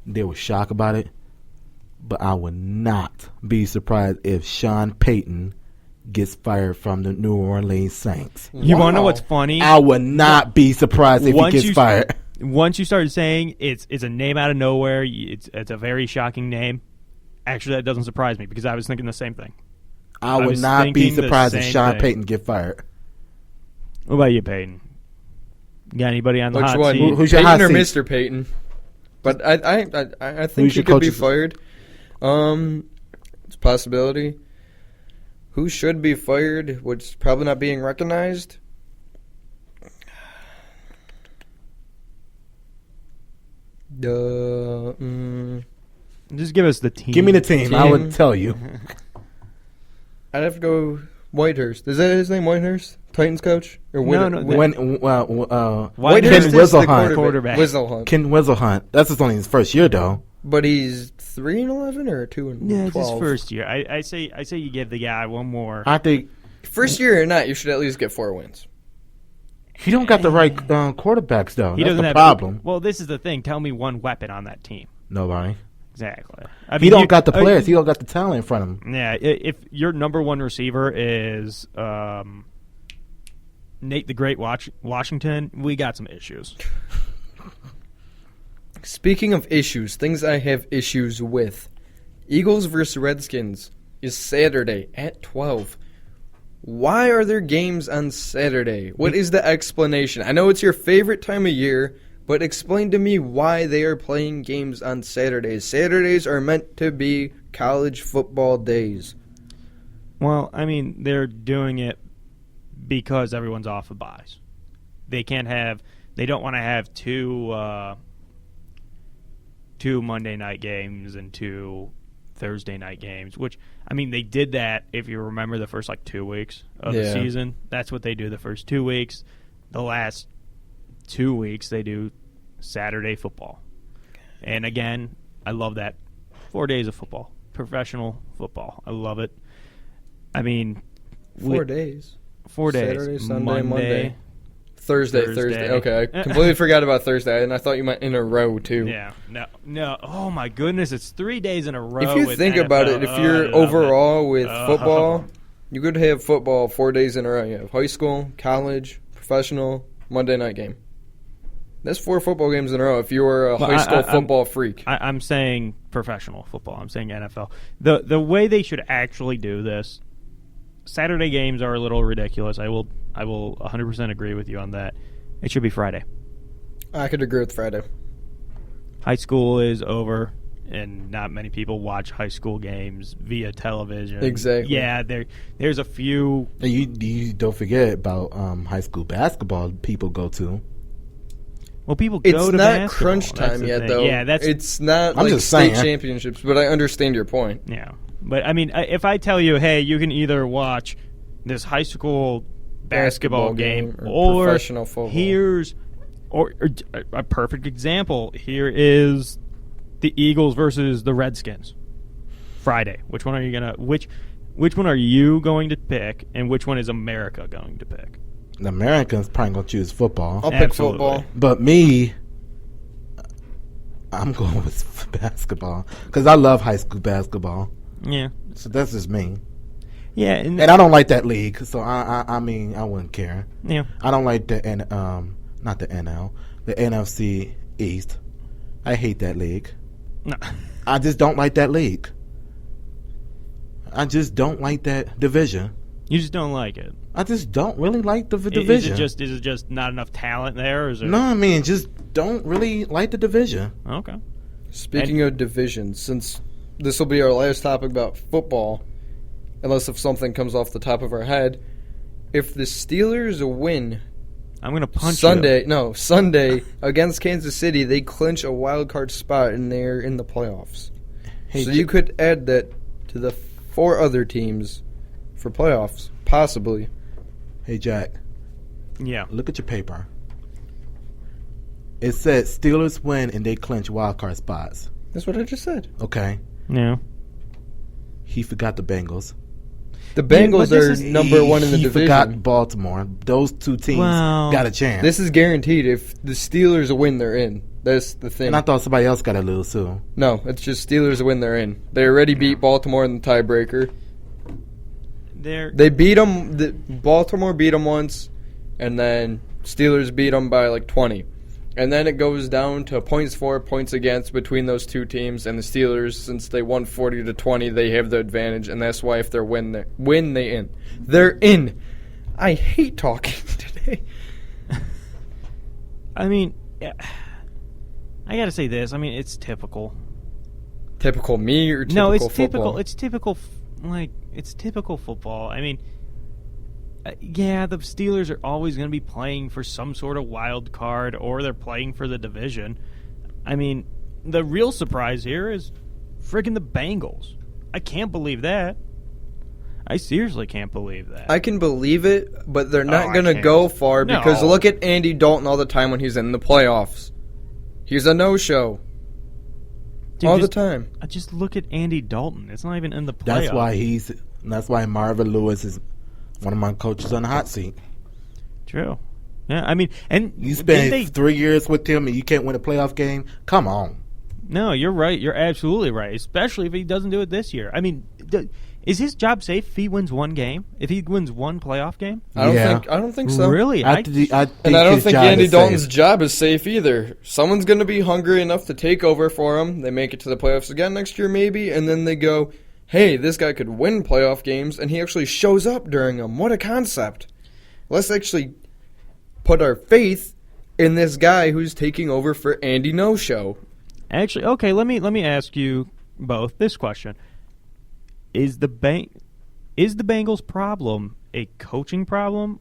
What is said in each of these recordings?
they were shocked about it. But I would not be surprised if Sean Payton gets fired from the New Orleans Saints. You want to know what's funny? I would not be surprised if he gets fired. Once you started saying it's a name out of nowhere, it's a very shocking name. Actually, that doesn't surprise me because I was thinking the same thing. I would not be surprised if Sean Payton get fired. What about you, Payton? Got anybody on the hot one? seat? Who's your Payton hot or seat? Mr. Payton? But I think he could be fired. It's a possibility. Who should be fired? What's probably not being recognized? Just give us the team. Give me the team. I would tell you. I'd have to go Whitehurst. Is that his name, Whitehurst? Titans coach? Or Whitehurst is the quarterback. Whizzlehunt. Ken Whizzlehunt. That's only his first year, though. But he's 3-11 or 2-12? Yeah, it's his first year. I say you give the guy one more. I think first year or not, you should at least get 4 wins. He don't got the right quarterbacks, though. He That's doesn't the have problem. Well, this is the thing. Tell me one weapon on that team. Nobody. Exactly. He don't got the players. He don't got the talent in front of him. Yeah, if your number one receiver is Nate the Great Washington, we got some issues. Speaking of issues, things I have issues with. Eagles versus Redskins is Saturday at 12. Why are there games on Saturday? What is the explanation? I know it's your favorite time of year, but explain to me why they are playing games on Saturdays. Saturdays are meant to be college football days. Well, I mean, they're doing it because everyone's off of buys. They don't want to have two Monday night games and 2 Thursday night games, which, I mean, they did that, if you remember, the first, 2 weeks of the season. That's what they do the first 2 weeks. The last 2 weeks, they do Saturday football. And, again, I love that. 4 days of football. Professional football. I love it. I mean... 4 days. 4 days. Saturday, Sunday, Monday. Thursday. Okay, I completely forgot about Thursday, and I thought you meant in a row, too. Yeah. No. Oh, my goodness. It's 3 days in a row. If you think about it, if you're overall with football, you could have football 4 days in a row. You have high school, college, professional, Monday night game. That's 4 football games in a row if you were a high school football freak. I'm saying professional football. I'm saying NFL. The way they should actually do this, Saturday games are a little ridiculous. I will 100% agree with you on that. It should be Friday. I could agree with Friday. High school is over, and not many people watch high school games via television. Exactly. Yeah, there's a few. You don't forget about high school basketball people go to. Well, people go to basketball. It's not crunch time yet, though. Yeah, it's not I'm like just state saying. championships, but I understand your point. Yeah. But, I mean, if I tell you, hey, you can either watch this high school basketball game or professional football. Or a perfect example, here is the Eagles versus the Redskins. Friday. Which one are you going to pick, and which one is America going to pick? The Americans probably going to choose football. I'll pick football. But me, I'm going with basketball because I love high school basketball. Yeah. So that's just me. Yeah, and I don't like that league, so I mean I wouldn't care. Yeah. I don't like the not the NL, the NFC East. I hate that league. No. I just don't like that league. I just don't like that division. You just don't like it. I just don't really like the division. Is it just not enough talent there? Or is there... No, I mean just don't really like the division. Okay. Speaking of divisions, since this will be our last topic about football, unless if something comes off the top of our head, if the Steelers win, I'm going to punch Sunday against Kansas City, they clinch a wild card spot and they're in the playoffs. Hey, so you could add that to the 4 other teams for playoffs, possibly. Hey, Jack. Yeah. Look at your paper. It said Steelers win and they clinch wild card spots. That's what I just said. Okay. Yeah. He forgot the Bengals. The Bengals this are is- number one in the he division. forgot Baltimore. Those two teams Well, got a chance. This is guaranteed. If the Steelers win, they're in. That's the thing. and I thought somebody else got to lose too. No, it's just Steelers win, they're in. They already beat Baltimore in the tiebreaker. They beat them. Baltimore beat them once, and then Steelers beat them by like 20. And then it goes down to points for, points against between those two teams. And the Steelers, since they won 40-20, they have the advantage, and that's why if they win, they in. They're in. I hate talking today. I mean, I got to say this. I mean, it's typical. Typical me or typical No, it's football? typical. It's typical. It's typical football. I mean, yeah, the Steelers are always going to be playing for some sort of wild card, or they're playing for the division. I mean, the real surprise here is freaking the Bengals. I can't believe that. I seriously can't believe that. I can believe it, but they're not I going to can't. go far because No. look at Andy Dalton all the time when he's in the playoffs. He's a no-show Dude, all just- the time. Just look at Andy Dalton. It's not even in the playoffs. That's why Marvin Lewis is one of my coaches on the hot seat. True. Yeah, I mean, and You didn't spend 3 years with him and you can't win a playoff game? Come on. No, you're right. You're absolutely right. Especially if he doesn't do it this year. I mean, is his job safe if he wins one game? If he wins one playoff game? I don't think so. Really? I think And I don't his think job Andy is Dalton's safe. job is safe either. Someone's going to be hungry enough to take over for him. They make it to the playoffs again next year maybe, and then they go, hey, this guy could win playoff games, and he actually shows up during them. What a concept. Let's actually put our faith in this guy who's taking over for Andy No-Show. Actually, okay. Let me ask you both this question: Is the Bengals' problem a coaching problem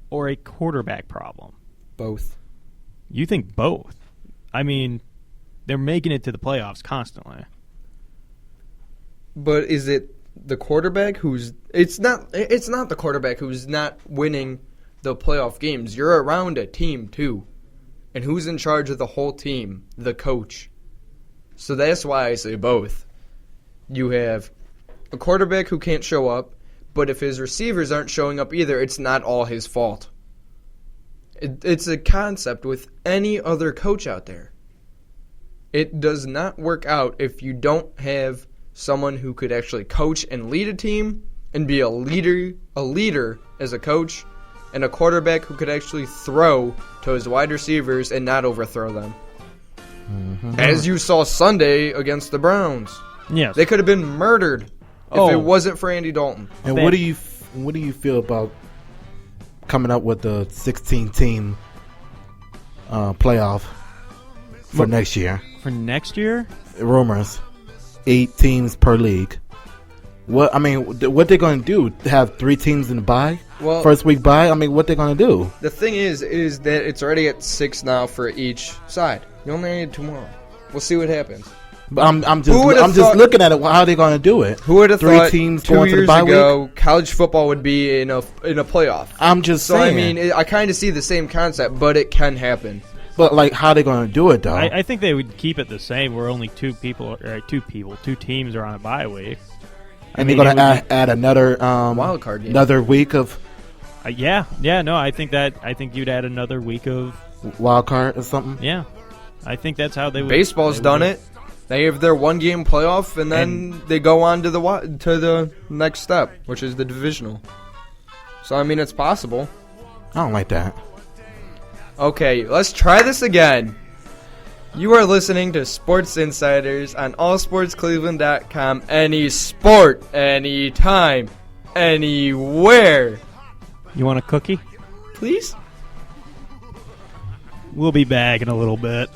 or a quarterback problem? Both. You think both? I mean, they're making it to the playoffs constantly. But is it the quarterback who's... It's not the quarterback who's not winning the playoff games. You're around a team, too. And who's in charge of the whole team? The coach. So that's why I say both. You have a quarterback who can't show up, but if his receivers aren't showing up either, it's not all his fault. It's a concept with any other coach out there. It does not work out if you don't have someone who could actually coach and lead a team and be a leader as a coach, and a quarterback who could actually throw to his wide receivers and not overthrow them. Mm-hmm. As you saw Sunday against the Browns. Yes. They could have been murdered if it wasn't for Andy Dalton. And what do you feel about coming up with the 16-team playoff for next year? For next year? Rumors, 8 teams per league. What they going to do? Have 3 teams in the bye? Well, First week bye? I mean, what they going to do? the thing is that it's already at 6 now for each side. You only need 2 more. We'll see what happens. But I'm just looking at it. How they going to do it? Who would have 3 thought teams 2 going to the years bye week? ago college football would be in a playoff? I'm just So, saying. I mean, I kind of see the same concept, but it can happen. but like, how they going to do it though? I think they would keep it the same, where only two teams are on a bye week. and they're going to add another Wild card game. another week of Yeah. No, I think you'd add another week of wild card or something. yeah. I think that's how they would. Baseball's done it. They have their 1-game playoff, and then they go on to the next step, which is the divisional. So, I mean, it's possible. I don't like that. Okay, let's try this again. You are listening to Sports Insiders on allsportscleveland.com. Any sport, anytime, anywhere. You want a cookie? Please? We'll be back in a little bit.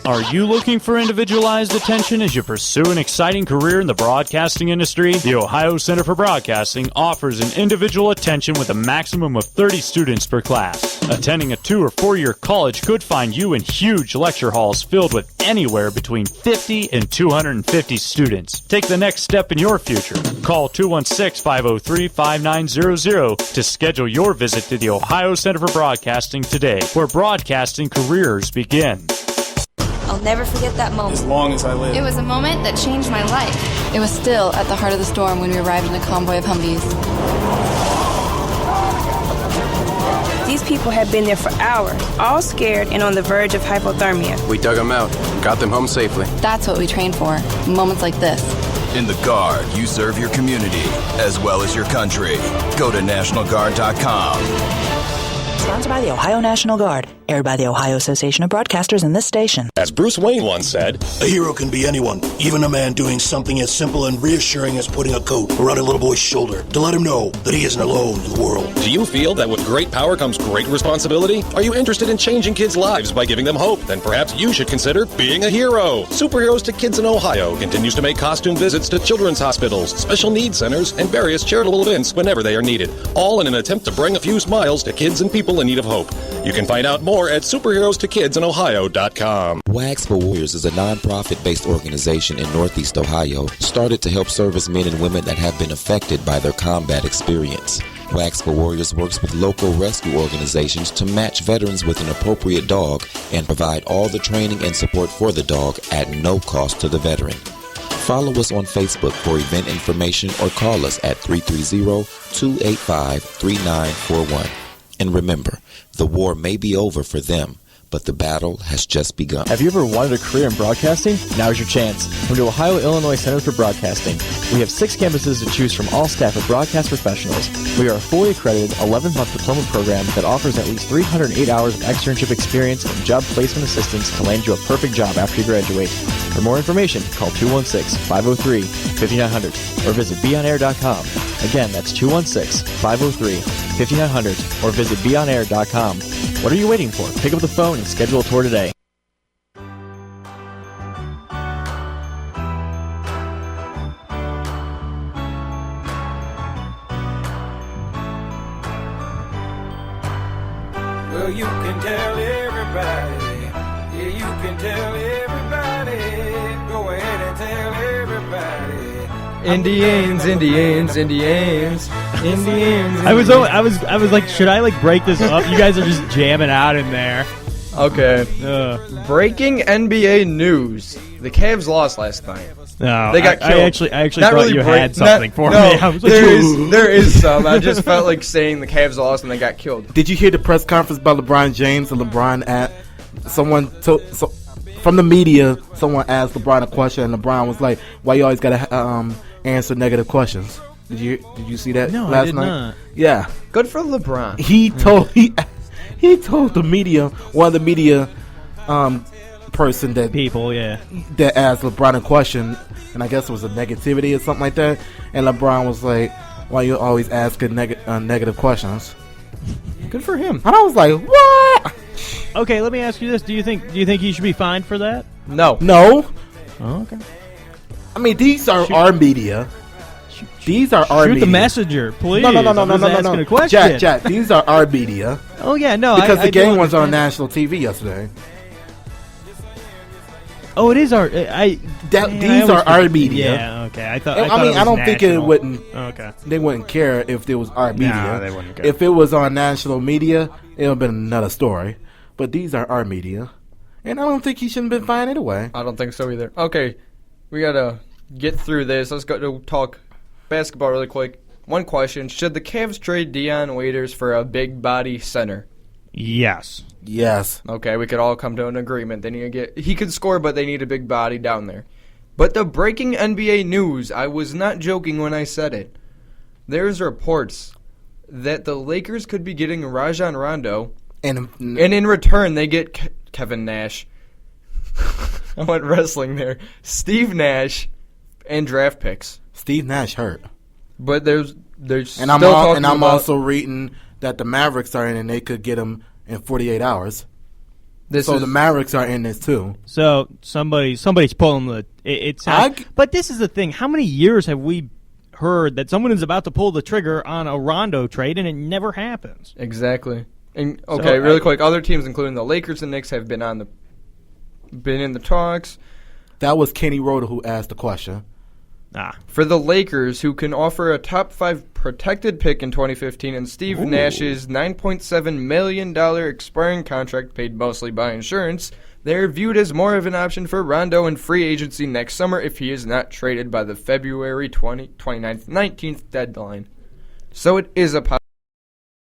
Are you looking for individualized attention as you pursue an exciting career in the broadcasting industry? The Ohio Center for Broadcasting offers an individual attention with a maximum of 30 students per class. Attending a 2 or 4 year college could find you in huge lecture halls filled with anywhere between 50 and 250 students. Take the next step in your future. Call 216-503-5900 to schedule your visit to the Ohio Center for Broadcasting today, where broadcasting careers begin. I'll never forget that moment. As long as I live. It was a moment that changed my life. It was still at the heart of the storm when we arrived in a convoy of Humvees. These people had been there for hours, all scared and on the verge of hypothermia. We dug them out and got them home safely. That's what we train for, moments like this. In the Guard, you serve your community as well as your country. Go to NationalGuard.com. Sponsored by the Ohio National Guard. Aired by the Ohio Association of Broadcasters and this station. As Bruce Wayne once said, a hero can be anyone, even a man doing something as simple and reassuring as putting a coat around a little boy's shoulder to let him know that he isn't alone in the world. Do you feel that with great power comes great responsibility? Are you interested in changing kids' lives by giving them hope? Then perhaps you should consider being a hero. Superheroes to Kids in Ohio continues to make costume visits to children's hospitals, special needs centers, and various charitable events whenever they are needed, all in an attempt to bring a few smiles to kids and people in need of hope. You can find out more at superheroes2kidsinOhio.com. WAGS for Warriors is a non-profit-based organization in Northeast Ohio, started to help servicemen and women that have been affected by their combat experience. WAGS for Warriors works with local rescue organizations to match veterans with an appropriate dog and provide all the training and support for the dog at no cost to the veteran. Follow us on Facebook for event information or call us at 330-285-3941. And remember, the war may be over for them, but the battle has just begun. Have you ever wanted a career in broadcasting? Now's your chance. Come to Ohio Illinois Center for Broadcasting. We have 6 campuses to choose from, all staffed with broadcast professionals. We are a fully accredited 11-month diploma program that offers at least 308 hours of externship experience and job placement assistance to land you a perfect job after you graduate. For more information, call 216-503-5900 or visit beonair.com. Again, that's 216-503-5900 or visit beonair.com. What are you waiting for? Pick up the phone and schedule a tour today. Well, you can tell everybody. Yeah, you can tell everybody. Go ahead and tell everybody. Indians. I was like, should I like break this up? You guys are just jamming out in there. Okay. Breaking NBA news. The Cavs lost last night. No, they got killed. I actually thought really you had something for me. I was like, there is some. I just felt like saying the Cavs lost and they got killed. Did you hear the press conference by LeBron James and LeBron from the media? Someone asked LeBron a question and LeBron was like, "Why you always gotta answer negative questions?" Did you see that no, last I did night? Not. Yeah. Good for LeBron. He told the media, one of the media person that asked LeBron a question, and I guess it was a negativity or something like that, and LeBron was like, "Why you always asking negative questions?" Good for him. And I was like, "What?" Okay, let me ask you this: Do you think he should be fined for that? No. Oh, okay. I mean, these are our media. These are our media. Shoot the messenger, please. No. Asking a question. Jack, these are our media. Oh yeah, no. Because the game was on on national TV yesterday. Oh, it is our. These are our media. Yeah, okay. I don't think it wouldn't. Okay. They wouldn't care if it was our media. No, they wouldn't care. If it was on national media, it would have been another story. But these are our media, and I don't think he shouldn't have been fined anyway. I don't think so either. Okay, we gotta get through this. Let's go to talk basketball really quick. One question: should the Cavs trade Dion Waiters for a big body center? Yes. Okay, we could all come to an agreement. He could score, but they need a big body down there. But the breaking NBA news, I was not joking when I said it. There's reports that the Lakers could be getting Rajon Rondo, and in return they get Kevin Nash. I went wrestling there. Steve Nash and draft picks. Steve Nash hurt. But there's and I'm, I'm also reading that the Mavericks are in and they could get him in 48 hours. I'm also reading that the Mavericks are in and they could get him in 48 hours. And I'm also reading that the Mavericks are in and they could get him in 48 hours. And I'm also reading that the Mavericks are in and they could get him in 48 hours. And I'm also reading that the Mavericks are in and they could get him in 48 hours. So the Mavericks are in this too. So somebody's pulling the. But this is the thing. How many years have we heard that someone is about to pull the trigger on a Rondo trade, and it never happens? Exactly. And really quick, other teams, including the Lakers and Knicks, have been in the talks. That was Kenny Roder who asked the question. For the Lakers, who can offer a top 5 protected pick in 2015 and Steve Nash's $9.7 million expiring contract paid mostly by insurance, they're viewed as more of an option for Rondo in free agency next summer if he is not traded by the February 29th, 19th deadline. So it is a